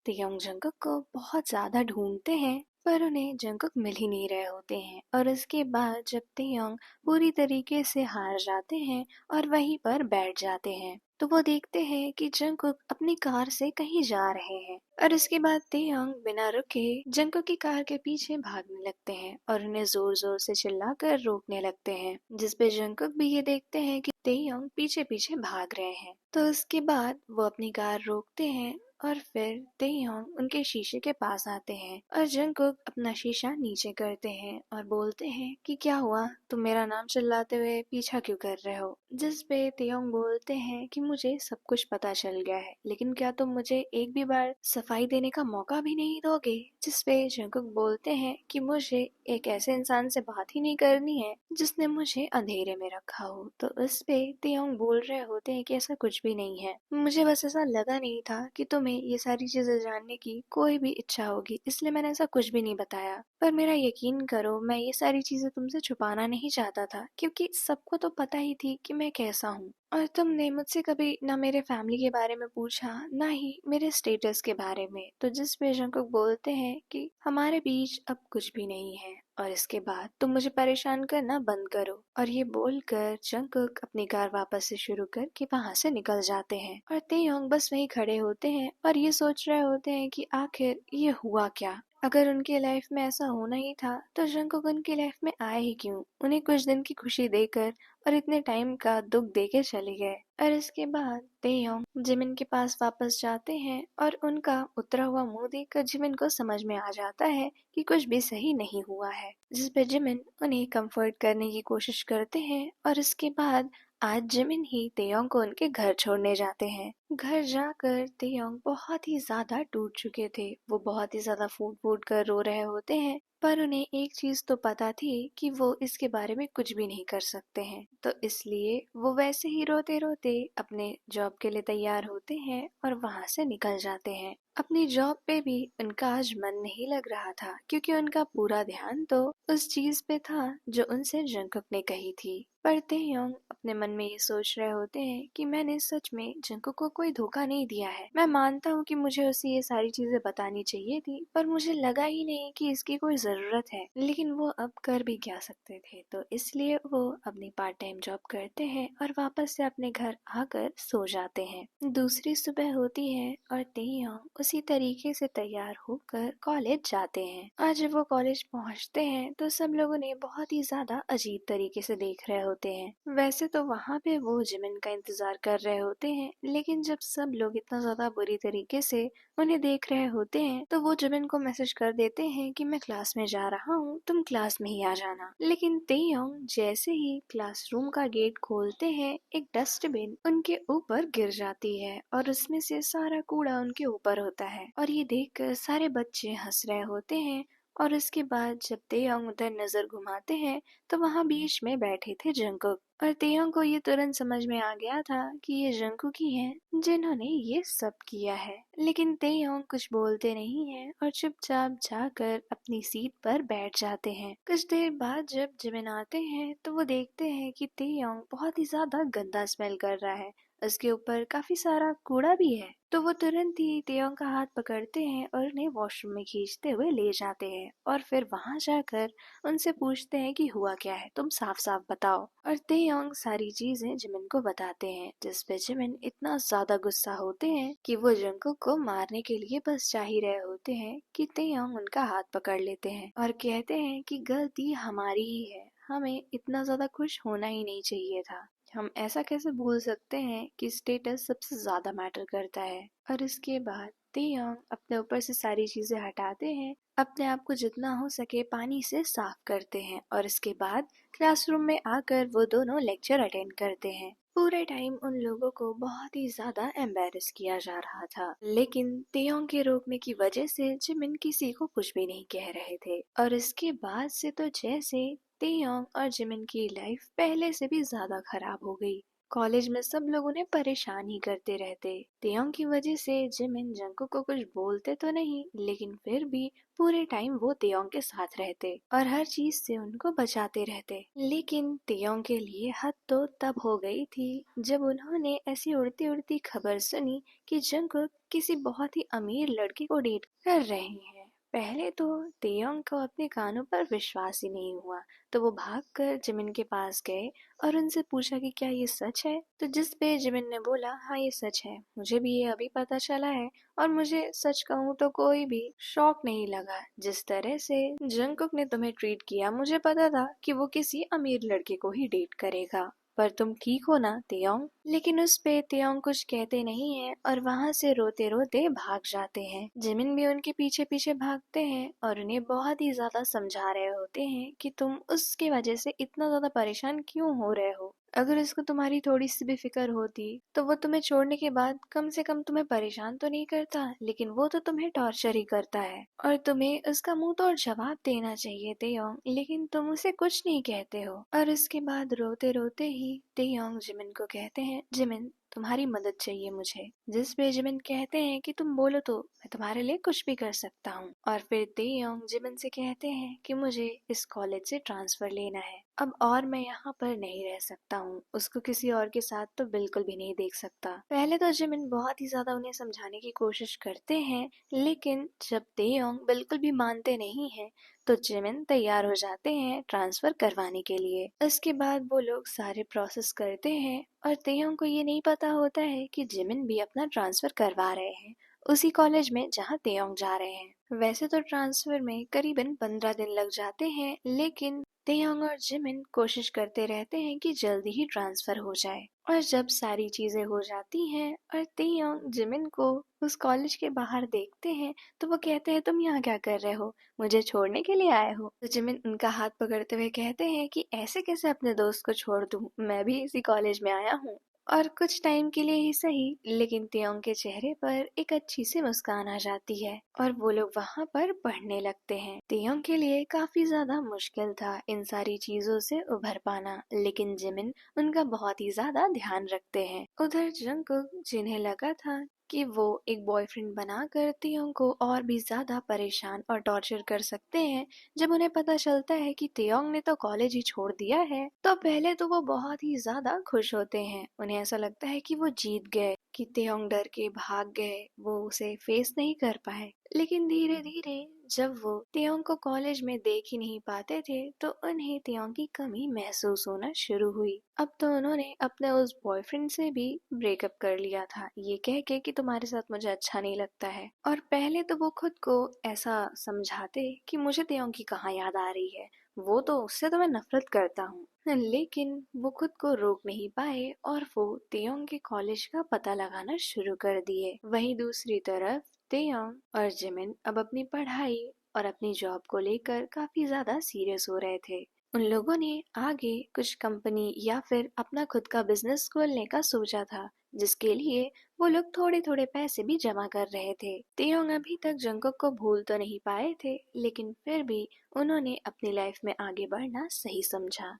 तेयोंग Jungkook को बहुत ज्यादा ढूंढते हैं पर उन्हें जंगकुक मिल ही नहीं रहे होते हैं। और इसके बाद जब तेयोंग पूरी तरीके से हार जाते हैं और वहीं पर बैठ जाते हैं तो वो देखते हैं कि जंगकुक अपनी कार से कहीं जा रहे हैं। और इसके बाद तेयोंग बिना रुके जंगकुक की कार के पीछे भागने लगते हैं और उन्हें जोर जोर से चिल्लाकर रोकने लगते हैं, जिसपे जंगकुक भी ये देखते हैं कि तेयोंग पीछे पीछे भाग रहे हैं। तो उसके बाद वो अपनी कार रोकते हैं और फिर तेयोंग उनके शीशे के पास आते हैं और जंगकुक अपना शीशा नीचे करते हैं और बोलते हैं कि क्या हुआ, तुम मेरा नाम चिल्लाते हुए पीछा क्यों कर रहे हो। जिस पे तेयोंग बोलते हैं कि मुझे सब कुछ पता चल गया है, लेकिन क्या तुम मुझे एक भी बार सफाई देने का मौका भी नहीं दोगे। जिस पे जंगकुक बोलते हैं कि मुझे एक ऐसे इंसान से बात ही नहीं करनी है जिसने मुझे अंधेरे में रखा हो। तो इस पे तेयोंग बोल रहे होते हैं कि ऐसा कुछ भी नहीं है, मुझे बस ऐसा लगा नहीं था कि तुम्हें ये सारी चीजें जानने की कोई भी इच्छा होगी, इसलिए मैंने ऐसा कुछ भी नहीं बताया। पर मेरा यकीन करो, मैं ये सारी चीजें तुमसे छुपाना नहीं चाहता था, क्योंकि सबको तो पता ही थी कि मैं कैसा हूँ। और तुमने मुझसे कभी ना मेरे फैमिली के बारे में पूछा ना ही मेरे स्टेटस के बारे में। तो जिस पे जंगकुक बोलते हैं कि हमारे बीच अब कुछ भी नहीं है और इसके बाद तुम मुझे परेशान करना बंद करो। और ये बोलकर जंगकुक अपनी कार वापस से शुरू करके वहां से निकल जाते हैं और तेयोंग बस वहीं खड़े होते हैं और ये सोच रहे होते हैं कि आखिर ये हुआ क्या। अगर उनके लाइफ में ऐसा होना ही था तो जंगकुक उनकी लाइफ में आए ही क्यों, उन्हें कुछ दिन की खुशी देकर और इतने टाइम का दुख देके चले गए। और इसके बाद तेयोंग जिमिन के पास वापस जाते हैं और उनका उतरा हुआ मुंह देखकर जिमिन को समझ में आ जाता है कि कुछ भी सही नहीं हुआ है। जिस पे जिमिन उन्हें कंफर्ट करने की कोशिश करते हैं और इसके बाद आज जिमिन ही तेयोंग को उनके घर छोड़ने जाते हैं। घर जाकर तेयोंग बहुत ही ज्यादा टूट चुके थे, वो बहुत ही ज्यादा फूट फूट कर रो रहे होते हैं। पर उन्हें एक चीज तो पता थी कि वो इसके बारे में कुछ भी नहीं कर सकते हैं, तो इसलिए वो वैसे ही रोते रोते अपने जॉब के लिए तैयार होते हैं और वहां से निकल जाते हैं। अपनी जॉब पे भी उनका आज मन नहीं लग रहा था, क्योंकि उनका पूरा ध्यान तो उस चीज पे था जो उनसे जंगकुक ने कही थी। पर तेयोंग अपने मन में ये सोच रहे होते हैं कि मैंने सच में जंगकुक को कोई धोखा नहीं दिया है। मैं मानता हूँ कि मुझे उसे ये सारी चीजें बतानी चाहिए थी, पर मुझे लगा ही नहीं कि इसकी कोई जरूरत है। लेकिन वो अब कर भी क्या सकते थे, तो इसलिए वो अपनी पार्ट टाइम जॉब करते हैं और वापस से अपने घर आकर सो जाते हैं। दूसरी सुबह होती है और तेयोंग उसी तरीके से तैयार होकर कॉलेज जाते हैं। आज जब वो कॉलेज पहुंचते हैं तो सब लोग उन्हें बहुत ही ज्यादा अजीब तरीके से देख रहे होते हैं। वैसे तो वहाँ पे वो जिमिन का इंतजार कर रहे होते हैं, लेकिन जब सब लोग इतना ज्यादा बुरी तरीके से उन्हें देख रहे होते हैं तो वो जिमिन को मैसेज कर देते हैं कि मैं क्लास में जा रहा हूँ, तुम क्लास में ही आ जाना। लेकिन तेयोंग जैसे ही क्लासरूम का गेट खोलते हैं एक डस्टबिन उनके ऊपर गिर जाती है और उसमें से सारा कूड़ा उनके ऊपर होता है। और ये देखकर सारे बच्चे हंस रहे होते हैं। और उसके बाद जब तेयोंग उधर नजर घुमाते हैं तो वहाँ बीच में बैठे थे जंगकुक। और तेयोंग को ये तुरंत समझ में आ गया था कि ये जंगकुक ही हैं जिन्होंने ये सब किया है। लेकिन तेयोंग कुछ बोलते नहीं हैं और चुपचाप जाकर अपनी सीट पर बैठ जाते हैं। कुछ देर बाद जब जिमिन आते हैं तो वो देखते हैं कि तेयोंग बहुत ही ज्यादा गंदा स्मेल कर रहा है, उसके ऊपर काफी सारा कूड़ा भी है। तो वो तुरंत ही तेयोंग का हाथ पकड़ते हैं और उन्हें वॉशरूम में खींचते हुए ले जाते हैं और फिर वहां जाकर उनसे पूछते हैं कि हुआ क्या है, तुम साफ साफ बताओ। और तेयोंग सारी चीजें जिमिन को बताते हैं, जिस पे जिमिन इतना ज्यादा गुस्सा होते हैं कि वो जंगकुक को मारने के लिए बस चाह ही रहे होते हैं कि तेयोंग उनका हाथ पकड़ लेते हैं और कहते हैं कि गलती हमारी ही है, हमें इतना ज्यादा खुश होना ही नहीं चाहिए था। हम ऐसा कैसे भूल सकते हैं कि स्टेटस सबसे ज्यादा मैटर करता है। और इसके बाद तेयोंग अपने ऊपर से सारी चीजें हटाते हैं, अपने आप को जितना हो सके पानी से साफ करते हैं और इसके बाद क्लासरूम में आकर वो दोनों लेक्चर अटेंड करते हैं। पूरे टाइम उन लोगों को बहुत ही ज्यादा एम्बेरस किया जा रहा था, लेकिन तेयोंग के रोकने की वजह से जिमिन किसी को कुछ भी नहीं कह रहे थे। और इसके बाद से तो जैसे तेयोंग और जिमिन की लाइफ पहले से भी ज्यादा खराब हो गई। कॉलेज में सब लोग उन्हें परेशान ही करते रहते। तेयोंग की वजह से जिमिन जंकुक को कुछ बोलते तो नहीं, लेकिन फिर भी पूरे टाइम वो तेयोंग के साथ रहते और हर चीज से उनको बचाते रहते। लेकिन तेयोंग के लिए हद तो तब हो गई थी जब उन्होंने ऐसी उड़ती उड़ती खबर सुनी कि जंकुक किसी बहुत ही अमीर लड़के को डेट कर रहे हैं। पहले तो तेयोंग को अपने कानों पर विश्वास ही नहीं हुआ, तो वो भागकर जिमिन के पास गए और उनसे पूछा कि क्या ये सच है। तो जिस पे जिमिन ने बोला, हाँ ये सच है, मुझे भी ये अभी पता चला है और मुझे सच कहूँ तो कोई भी शौक नहीं लगा। जिस तरह से जंकुक ने तुम्हें ट्रीट किया, मुझे पता था कि वो किसी अमीर लड़के को ही डेट करेगा। पर तुम ठीक हो ना तेयोंग? लेकिन उस पे तेयोंग कुछ कहते नहीं है और वहाँ से रोते रोते भाग जाते हैं। जिमिन भी उनके पीछे पीछे भागते हैं और उन्हें बहुत ही ज्यादा समझा रहे होते हैं कि तुम उसके वजह से इतना ज्यादा परेशान क्यों हो रहे हो। अगर उसको तुम्हारी थोड़ी सी भी फिक्र होती तो वो तुम्हें छोड़ने के बाद कम से कम तुम्हें परेशान तो नहीं करता, लेकिन वो तो तुम्हें टॉर्चर ही करता है और तुम्हें उसका मुंह तोड़ जवाब देना चाहिए तेयोंग, लेकिन तुम उसे कुछ नहीं कहते हो। और उसके बाद रोते रोते ही तेयोंग जिमिन को कहते हैं, जिमिन तुम्हारी मदद चाहिए मुझे। जिस पे जिमिन कहते हैं कि तुम बोलो तो मैं तुम्हारे लिए कुछ भी कर सकता हूँ। और फिर तेयोंग जिमिन से कहते हैं कि मुझे इस कॉलेज से ट्रांसफर लेना है, अब और मैं यहाँ पर नहीं रह सकता हूँ। उसको किसी और के साथ तो बिल्कुल भी नहीं देख सकता। पहले तो जिमिन बहुत ही ज्यादा उन्हें समझाने की कोशिश करते हैं, लेकिन जब तेयोंग बिल्कुल भी मानते नहीं है तो जिमिन तैयार हो जाते हैं ट्रांसफर करवाने के लिए। उसके बाद वो लोग सारे प्रोसेस करते हैं और तेयोंग को ये नहीं पता होता है कि जिमिन भी अपना ट्रांसफर करवा रहे हैं उसी कॉलेज में जहाँ तेयोंग जा रहे हैं। वैसे तो ट्रांसफर में करीबन 15 दिन लग जाते हैं, लेकिन तेयोंग और जिमिन कोशिश करते रहते हैं कि जल्दी ही ट्रांसफर हो जाए। और जब सारी चीजें हो जाती हैं और तेयोंग जिमिन को उस कॉलेज के बाहर देखते हैं तो वो कहते हैं, तुम यहाँ क्या कर रहे हो, मुझे छोड़ने के लिए आए हो? तो जिमिन उनका हाथ पकड़ते हुए कहते हैं कि ऐसे कैसे अपने दोस्त को छोड़ दूं, मैं भी इसी कॉलेज में आया हूँ। और कुछ टाइम के लिए ही सही, लेकिन तेयोंग के चेहरे पर एक अच्छी सी मुस्कान आ जाती है और वो लोग वहाँ पर पढ़ने लगते हैं। तेयोंग के लिए काफी ज्यादा मुश्किल था इन सारी चीजों से उभर पाना, लेकिन जिमिन उनका बहुत ही ज्यादा ध्यान रखते हैं। उधर जंकुक, जिन्हें लगा था कि वो एक बॉयफ्रेंड बनाकर तेयोंग को और भी ज्यादा परेशान और टॉर्चर कर सकते हैं, जब उन्हें पता चलता है कि तेयोंग ने तो कॉलेज ही छोड़ दिया है, तो पहले तो वो बहुत ही ज्यादा खुश होते हैं। उन्हें ऐसा लगता है कि वो जीत गए, कि तेयोंग डर के भाग गए, वो उसे फेस नहीं कर पाए। लेकिन धीरे धीरे जब वो तेयोंग को कॉलेज में देख ही नहीं पाते थे तो उन्हें तेयोंग की कमी महसूस होना शुरू हुई। अब तो उन्होंने अपने उस बॉयफ्रेंड से भी ब्रेकअप कर लिया था, ये कह के कि तुम्हारे साथ मुझे अच्छा नहीं लगता है। और पहले तो वो खुद को ऐसा समझाते कि मुझे तेयोंग की कहाँ याद आ रही है, वो तो उससे तो मैं नफरत करता हूँ। लेकिन वो खुद को रोक नहीं पाए और वो तेयोंग के कॉलेज का पता लगाना शुरू कर दिए। वहीं दूसरी तरफ तेयोंग और जिमिन अब अपनी पढ़ाई और अपनी जॉब को लेकर काफी ज्यादा सीरियस हो रहे थे। उन लोगों ने आगे कुछ कंपनी या फिर अपना खुद का बिजनेस खोलने का सोचा था, जिसके लिए वो लोग थोड़े थोड़े पैसे भी जमा कर रहे थे। तेयोंग अभी तक जंकुक को भूल तो नहीं पाए थे, लेकिन फिर भी उन्होंने अपनी लाइफ में आगे बढ़ना सही समझा।